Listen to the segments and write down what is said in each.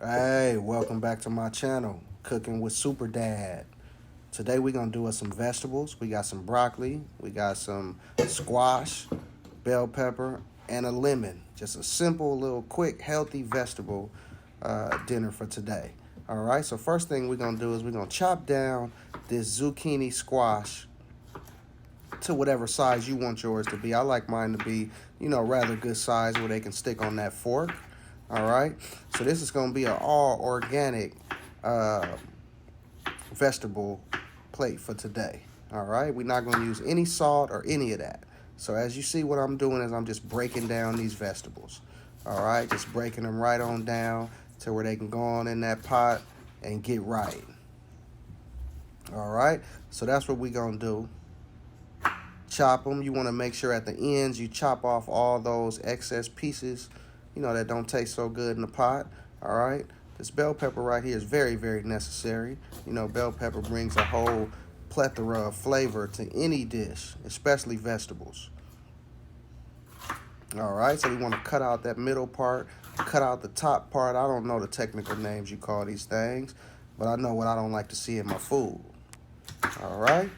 Hey, welcome back to my channel, Cooking with Super Dad. Today we're gonna do us some vegetables. We got some broccoli, we got some squash, bell pepper, and a lemon. Just a simple, little, quick, healthy vegetable dinner for today. All right. So first thing we're gonna do is we're gonna chop down this zucchini squash to whatever size you want yours to be. I like mine to be, rather good size where they can stick on that fork. All right. So this is going to be an all organic uh, vegetable plate for today. All right. We're not going to use any salt or any of that. So as you see, what I'm doing is I'm just breaking down these vegetables. All right. Just breaking them right on down to where they can go on in that pot and get right. All right. So that's what we're going to do. Chop them. You want to make sure at the ends you chop off all those excess pieces, that don't taste so good in the pot. All right. This bell pepper right here is very, very necessary. Bell pepper brings a whole plethora of flavor to any dish, especially vegetables. All right. So we want to cut out that middle part, cut out the top part. I don't know the technical names you call these things, but I know what I don't like to see in my food. All right.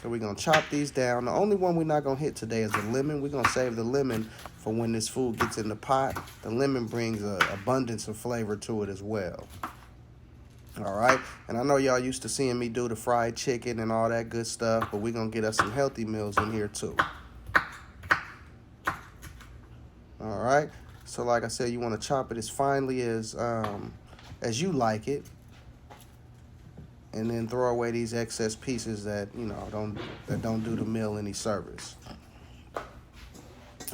So we're going to chop these down. The only one we're not going to hit today is the lemon. We're going to save the lemon for when this food gets in the pot. The lemon brings an abundance of flavor to it as well. All right. And I know y'all used to seeing me do the fried chicken and all that good stuff, but we're going to get us some healthy meals in here too. All right. So like I said, you want to chop it as finely as you like it. And then throw away these excess pieces that don't do the meal any service.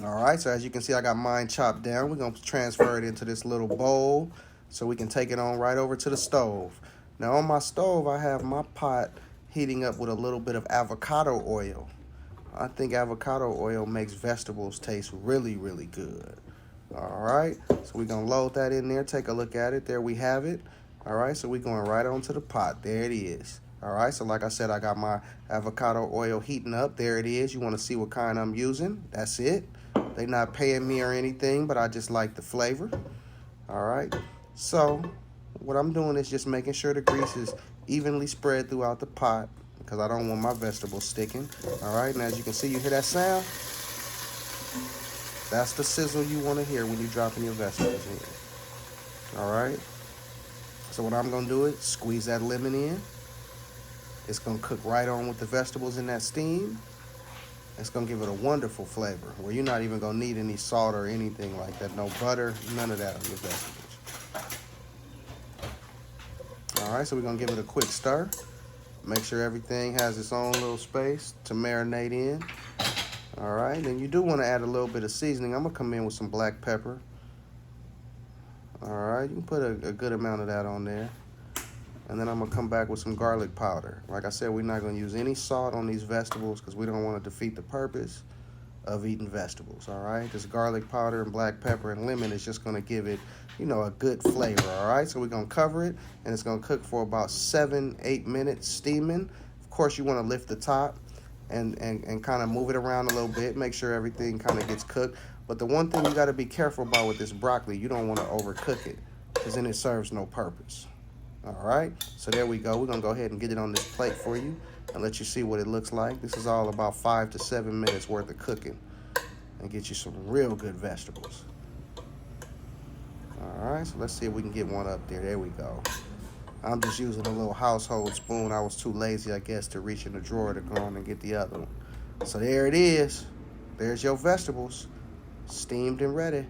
All right, so as you can see, I got mine chopped down. We're gonna transfer it into this little bowl so we can take it on right over to the stove. Now on my stove, I have my pot heating up with a little bit of avocado oil. I think avocado oil makes vegetables taste really, really good. All right, so we're gonna load that in there. Take a look at it. There we have it. All right, so we're going right onto the pot. There it is. All right, so like I said, I got my avocado oil heating up. There it is. You want to see what kind I'm using. That's it. They're not paying me or anything, but I just like the flavor. All right, so what I'm doing is just making sure the grease is evenly spread throughout the pot because I don't want my vegetables sticking. All right, and as you can see, you hear that sound? That's the sizzle you want to hear when you're dropping your vegetables in. All right. So what I'm going to do is squeeze that lemon in. It's going to cook right on with the vegetables in that steam. It's going to give it a wonderful flavor where you're not even going to need any salt or anything like that. No butter, none of that on your vegetables. All right, so we're going to give it a quick stir. Make sure everything has its own little space to marinate in. All right, and you do want to add a little bit of seasoning. I'm going to come in with some black pepper. All right, you can put a good amount of that on there. And then I'm going to come back with some garlic powder. Like I said, we're not going to use any salt on these vegetables because we don't want to defeat the purpose of eating vegetables, all right? This garlic powder and black pepper and lemon is just going to give it, a good flavor, all right? So we're going to cover it, and it's going to cook for about 7-8 minutes steaming. Of course, you want to lift the top and kind of move it around a little bit, make sure everything kind of gets cooked. But the one thing you got to be careful about with this broccoli, you don't want to overcook it because then it serves no purpose. All right, so there we go. We're going to go ahead and get it on this plate for you and let you see what it looks like. This is all about 5 to 7 minutes worth of cooking and get you some real good vegetables. All right, so let's see if we can get one up there. There we go. I'm just using a little household spoon. I was too lazy, I guess, to reach in the drawer to go on and get the other one. So there it is. There's your vegetables. Steamed and ready.